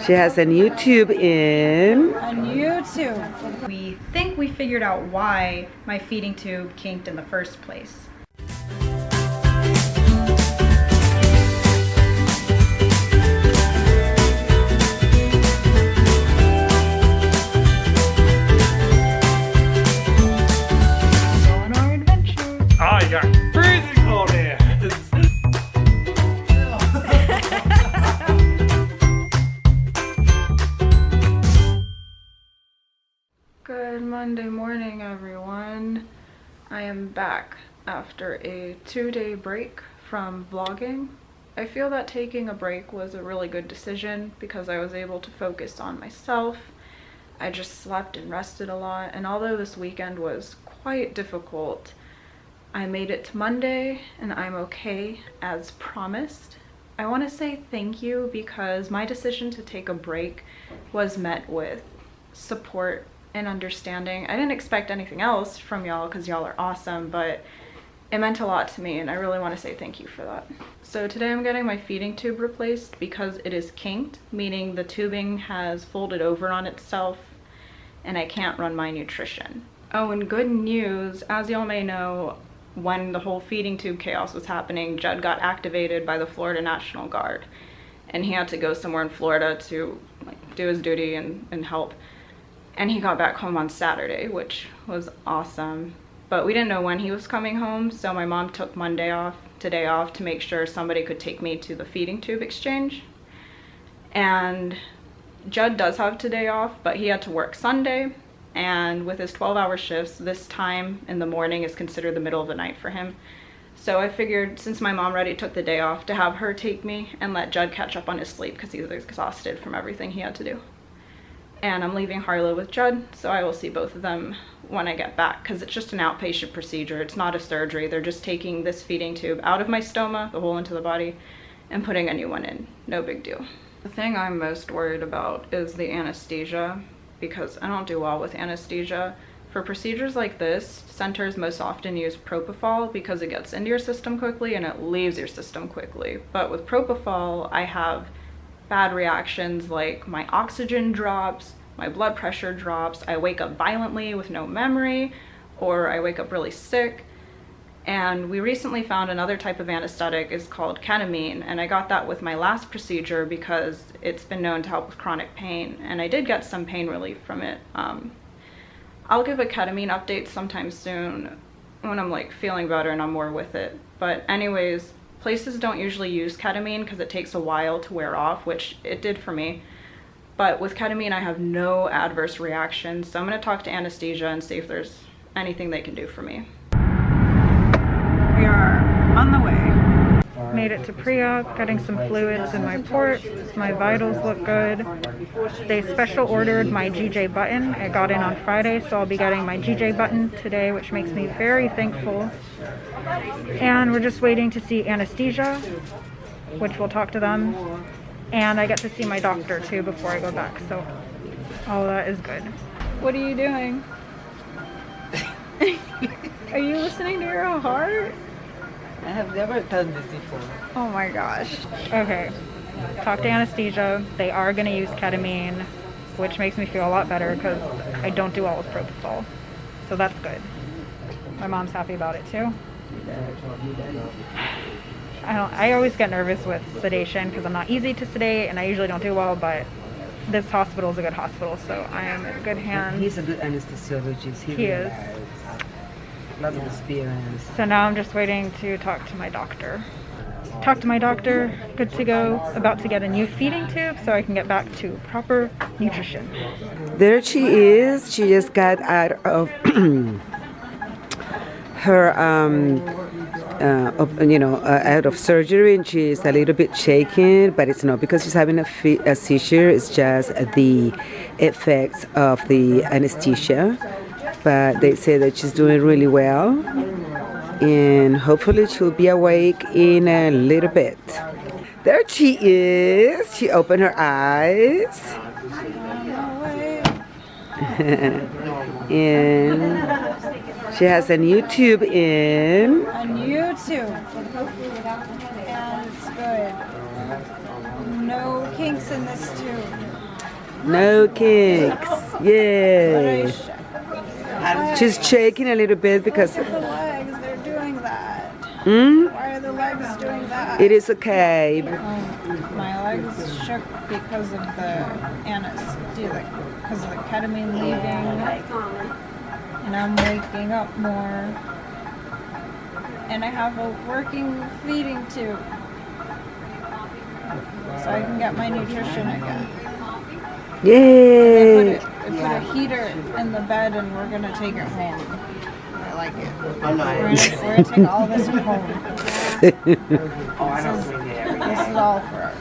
She has a new tube in. A new tube. We think we figured out why my feeding tube kinked in the first place. On our adventure. Oh, you got freezing cold here. Good Monday morning, everyone. I am back after a 2-day break from vlogging. I feel that taking a break was a really good decision because I was able to focus on myself. I just slept and rested a lot, and although this weekend was quite difficult, I made it to Monday and I'm okay as promised. I want to say thank you because my decision to take a break was met with support and understanding. I didn't expect anything else from y'all because y'all are awesome, but it meant a lot to me and I really want to say thank you for that. So today I'm getting my feeding tube replaced because it is kinked, meaning the tubing has folded over on itself and I can't run my nutrition. Oh, and good news, as y'all may know, when the whole feeding tube chaos was happening, Judd got activated by the Florida National Guard and he had to go somewhere in Florida to do his duty and help. And he got back home on Saturday, which was awesome. But we didn't know when he was coming home, so my mom took today off to make sure somebody could take me to the feeding tube exchange. And Judd does have today off, but he had to work Sunday. And with his 12-hour shifts, this time in the morning is considered the middle of the night for him. So I figured, since my mom already took the day off, to have her take me and let Judd catch up on his sleep because he's exhausted from everything he had to do. And I'm leaving Harlow with Judd, so I will see both of them when I get back because it's just an outpatient procedure. It's not a surgery. They're just taking this feeding tube out of my stoma, the hole into the body, and putting a new one in. No big deal. The thing I'm most worried about is the anesthesia because I don't do well with anesthesia. For procedures like this, centers most often use propofol because it gets into your system quickly and it leaves your system quickly. But with propofol, I have bad reactions like my oxygen drops, my blood pressure drops, I wake up violently with no memory, or I wake up really sick. And we recently found another type of anesthetic is called ketamine, and I got that with my last procedure because it's been known to help with chronic pain, and I did get some pain relief from it. I'll give a ketamine update sometime soon when I'm like feeling better and I'm more with it. But anyways, places don't usually use ketamine because it takes a while to wear off, which it did for me. But with ketamine, I have no adverse reactions. So I'm going to talk to Anesthesia and see if there's anything they can do for me. We are on the way. Made it to pre-op, getting some fluids in my port. My vitals look good. They special ordered my GJ button. It got in on Friday, so I'll be getting my GJ button today, which makes me very thankful. And we're just waiting to see Anesthesia, which we'll talk to them. And I get to see my doctor too before I go back, so all that is good. What are you doing? Are you listening to your heart? I have never done this before. Oh my gosh. Okay. Talk to Anesthesia. They are going to use ketamine, which makes me feel a lot better because I don't do well with propofol. So that's good. My mom's happy about it too. I always get nervous with sedation because I'm not easy to sedate and I usually don't do well, but this hospital is a good hospital, so I am in good hands. He's a good anesthesiologist. He is. A lot of experience. So now I'm just waiting to talk to my doctor. Talk to my doctor, good to go, about to get a new feeding tube so I can get back to proper nutrition. There she is. She just got out of her out of surgery, and she's a little bit shaken, but it's not because she's having a seizure. It's just the effects of the anesthesia. But they say that she's doing really well, and hopefully she'll be awake in a little bit. There she is. She opened her eyes. And she has a new tube in. A new tube. And it's good. No kinks in this tube. No kinks. Yay. She's shaking a little bit because... Look at the legs, they're doing that. Hmm? Why are the legs doing that? It is okay. My legs shook because of the anesthesia, because of the ketamine leaving, and I'm waking up more. And I have a working feeding tube, so I can get my nutrition again. Yay! They put a heater in the bed, and we're gonna take it home. I like it. We're gonna take all this home. This is all for us.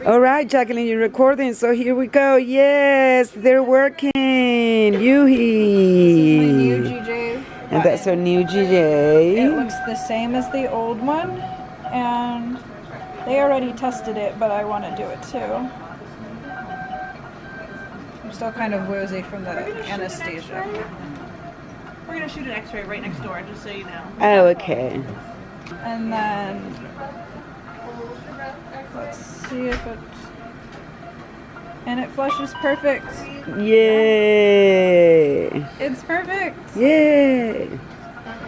All right, Jacqueline, you're recording, so here we go. Yes, they're working. My new Yoo-hee. GJ. And that's our new It GJ. looks the same as the old one, and they already tested it, but I want to do it too. I'm still kind of woozy from the anesthesia. We're gonna shoot an X-ray right next door, just so you know. Oh, okay. And then let's see if it, and it flushes perfect. Yay! It's perfect. Yay!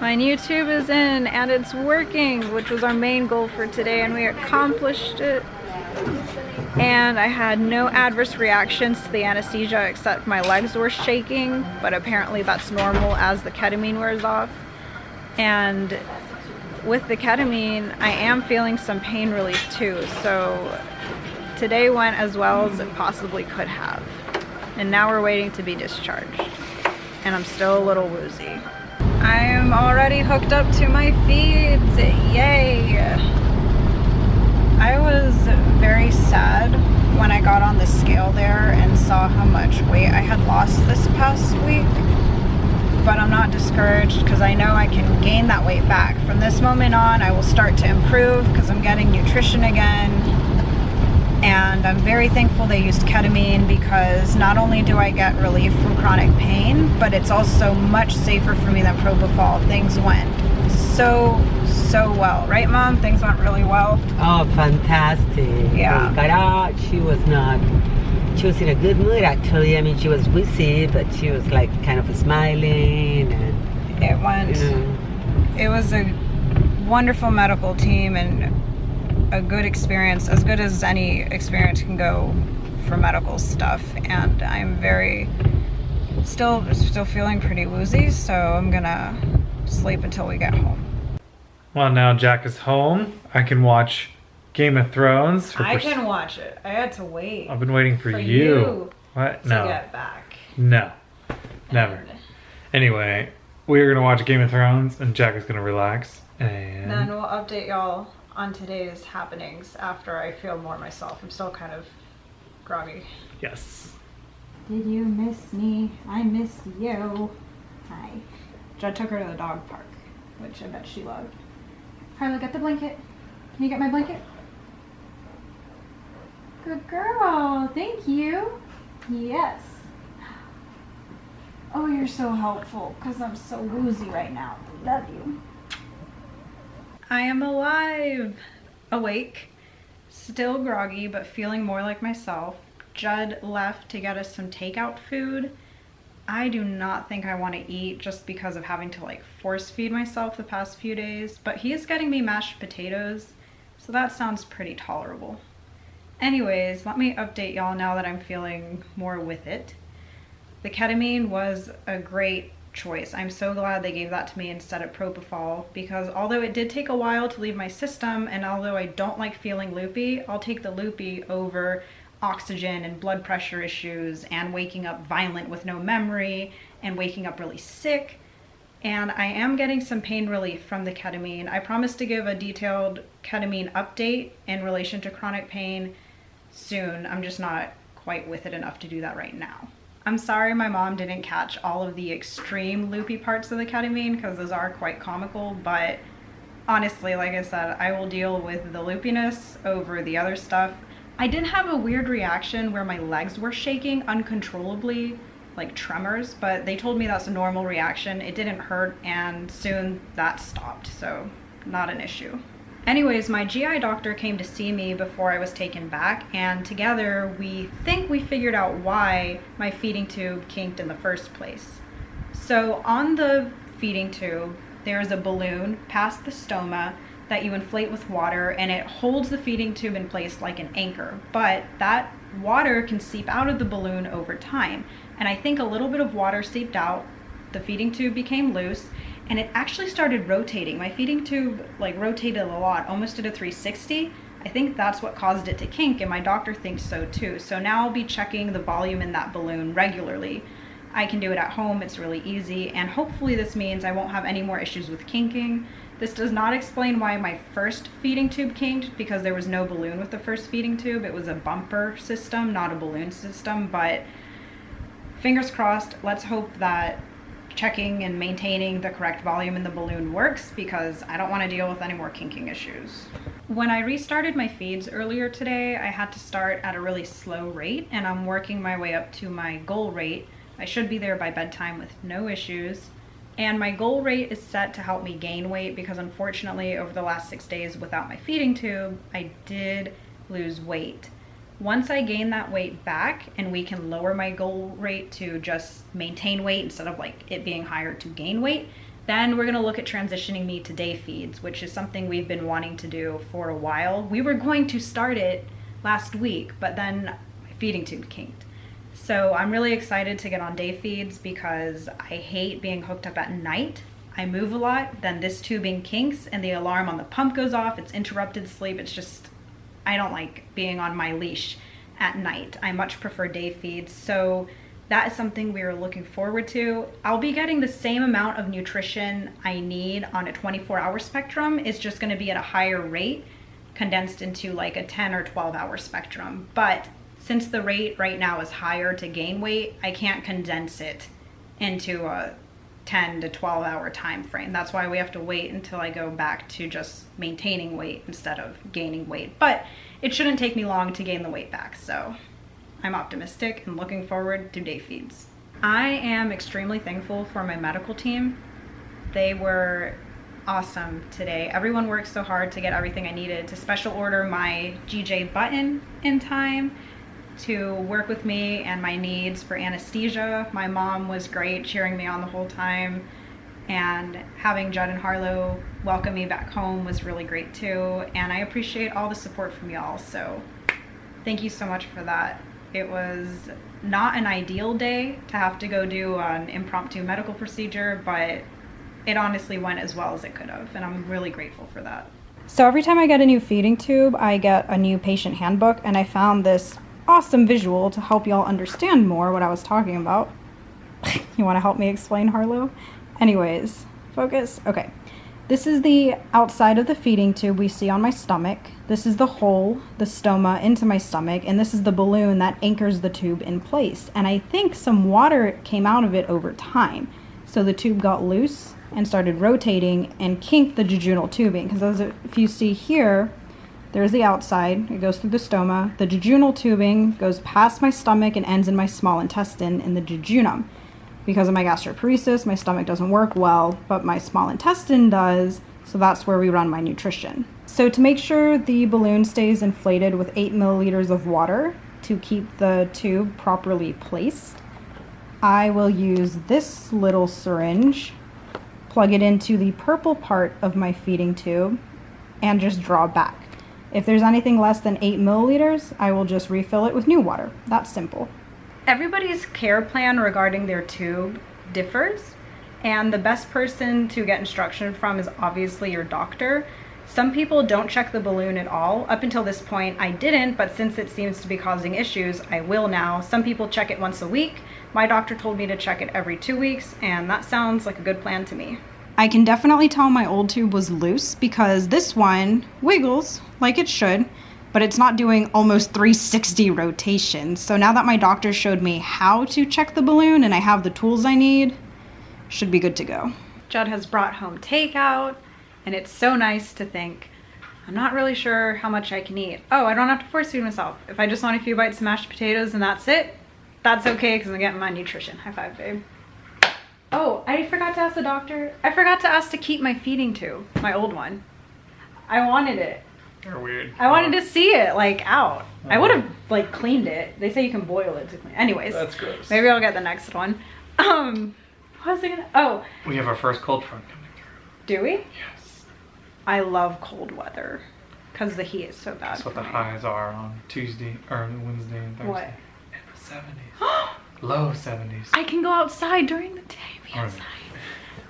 My new tube is in and it's working, which was our main goal for today, and we accomplished it. And I had no adverse reactions to the anesthesia except my legs were shaking, but apparently that's normal as the ketamine wears off. And with the ketamine, I am feeling some pain relief too, so today went as well as it possibly could have. And now we're waiting to be discharged. And I'm still a little woozy. I am already hooked up to my feeds, yay! I was very sad when I got on the scale there and saw how much weight I had lost this past week. But I'm not discouraged because I know I can gain that weight back. From this moment on, I will start to improve because I'm getting nutrition again. And I'm very thankful they used ketamine because not only do I get relief from chronic pain, but it's also much safer for me than propofol. Things went so well. Right, Mom? Things went really well. Oh, fantastic. Yeah. We got out. She was in a good mood, actually. I mean, she was wheezy, but she was like kind of smiling. And, It went, it was a wonderful medical team and a good experience, as good as any experience can go for medical stuff. And I'm still feeling pretty woozy, so I'm gonna sleep until we get home. Well, now Jack is home. I can watch Game of Thrones. I can watch it. I had to wait I've been waiting for for you. you What? to No. get back. No. Never. And Anyway, we're gonna watch Game of Thrones, and Jack is gonna relax. And then we'll update y'all on today's happenings after I feel more myself. I'm still kind of groggy. yes. Did you miss me? I missed you. Hi. Judd took her to the dog park, which I bet she loved. Harley, get the blanket. Can you get my blanket? Good girl. Thank you. Yes. Oh, you're so helpful because I'm so woozy right now. Love you. I am alive. Awake. Still groggy, but feeling more like myself. Judd left to get us some takeout food. I do not think I want to eat just because of having to like force feed myself the past few days, but he is getting me mashed potatoes, so that sounds pretty tolerable. Anyways, let me update y'all now that I'm feeling more with it. The ketamine was a great choice. I'm so glad they gave that to me instead of propofol, because although it did take a while to leave my system, and although I don't like feeling loopy, I'll take the loopy over oxygen and blood pressure issues and waking up violent with no memory and waking up really sick. And I am getting some pain relief from the ketamine. I promise to give a detailed ketamine update in relation to chronic pain soon. I'm just not quite with it enough to do that right now. I'm sorry my mom didn't catch all of the extreme loopy parts of the ketamine because those are quite comical, but honestly, like I said, I will deal with the loopiness over the other stuff. I did have a weird reaction where my legs were shaking uncontrollably, like tremors, but they told me that's a normal reaction. It didn't hurt, and soon that stopped, so not an issue. Anyways, my GI doctor came to see me before I was taken back, and together we think we figured out why my feeding tube kinked in the first place. So on the feeding tube, there's a balloon past the stoma that you inflate with water, and it holds the feeding tube in place like an anchor. But that water can seep out of the balloon over time. And I think a little bit of water seeped out, the feeding tube became loose, and it actually started rotating. My feeding tube like rotated a lot, almost at a 360. I think that's what caused it to kink, and my doctor thinks so too. So now I'll be checking the volume in that balloon regularly. I can do it at home, it's really easy, and hopefully this means I won't have any more issues with kinking. This does not explain why my first feeding tube kinked, because there was no balloon with the first feeding tube. It was a bumper system, not a balloon system, but fingers crossed. Let's hope that checking and maintaining the correct volume in the balloon works, because I don't want to deal with any more kinking issues. When I restarted my feeds earlier today, I had to start at a really slow rate, and I'm working my way up to my goal rate. I should be there by bedtime with no issues. And my goal rate is set to help me gain weight, because unfortunately over the last 6 days without my feeding tube, I did lose weight. Once I gain that weight back and we can lower my goal rate to just maintain weight instead of like it being higher to gain weight, then we're gonna look at transitioning me to day feeds, which is something we've been wanting to do for a while. We were going to start it last week, but then my feeding tube kinked. So I'm really excited to get on day feeds, because I hate being hooked up at night. I move a lot, then this tubing kinks and the alarm on the pump goes off. It's interrupted sleep. It's just, I don't like being on my leash at night. I much prefer day feeds. So that is something we are looking forward to. I'll be getting the same amount of nutrition I need on a 24-hour spectrum. It's just gonna be at a higher rate, condensed into like a 10 or 12-hour spectrum. But since the rate right now is higher to gain weight, I can't condense it into a 10 to 12 hour time frame. That's why we have to wait until I go back to just maintaining weight instead of gaining weight. But it shouldn't take me long to gain the weight back, so I'm optimistic and looking forward to day feeds. I am extremely thankful for my medical team. They were awesome today. Everyone worked so hard to get everything I needed, to special order my GJ button in time, to work with me and my needs for anesthesia. My mom was great, cheering me on the whole time, and having Judd and Harlow welcome me back home was really great too. And I appreciate all the support from y'all, so thank you so much for that. It was not an ideal day to have to go do an impromptu medical procedure, but it honestly went as well as it could have, and I'm really grateful for that. So every time I get a new feeding tube, I get a new patient handbook, and I found this awesome visual to help y'all understand more what I was talking about. You want to help me explain, Harlow? Anyways, focus. Okay. This is the outside of the feeding tube we see on my stomach. This is the hole, the stoma into my stomach, and this is the balloon that anchors the tube in place. And I think some water came out of it over time. So the tube got loose and started rotating and kinked the jejunal tubing. Because if you see here, there's the outside, it goes through the stoma. The jejunal tubing goes past my stomach and ends in my small intestine in the jejunum. Because of my gastroparesis, my stomach doesn't work well, but my small intestine does, so that's where we run my nutrition. So to make sure the balloon stays inflated with 8 milliliters of water to keep the tube properly placed, I will use this little syringe, plug it into the purple part of my feeding tube, and just draw back. If there's anything less than 8 milliliters, I will just refill it with new water. That's simple. Everybody's care plan regarding their tube differs, and the best person to get instruction from is obviously your doctor. Some people don't check the balloon at all. Up until this point, I didn't, but since it seems to be causing issues, I will now. Some people check it once a week. My doctor told me to check it every 2 weeks, and that sounds like a good plan to me. I can definitely tell my old tube was loose because this one wiggles like it should, but it's not doing almost 360 rotations. So now that my doctor showed me how to check the balloon and I have the tools I need, should be good to go. Judd has brought home takeout, and it's so nice to think, I'm not really sure how much I can eat. Oh, I don't have to force feed myself. If I just want a few bites of mashed potatoes and that's it, that's okay because I'm getting my nutrition. High five, babe. Oh, I forgot to ask the doctor. I forgot to ask to keep my feeding tube, my old one. I wanted it. They're weird. I wanted to see it like out. I would have like cleaned it. They say you can boil it to clean. Anyways, That's gross. maybe I'll get the next one. What was I gonna? Oh, We have our first cold front coming through. do we? Yes. I love cold weather because the heat is so bad. That's what for the me. highs are on Tuesday or Wednesday and Thursday. What? In the 70s. Low 70s. I can go outside during the day. Be Alright. outside.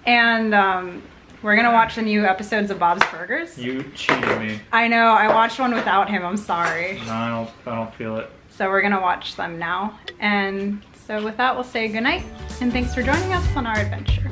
And we're gonna watch the new episodes of Bob's Burgers. You cheated me. I know. I watched one without him. I'm sorry. No, I don't feel it. So we're gonna watch them now. And so with that, we'll say goodnight and thanks for joining us on our adventure.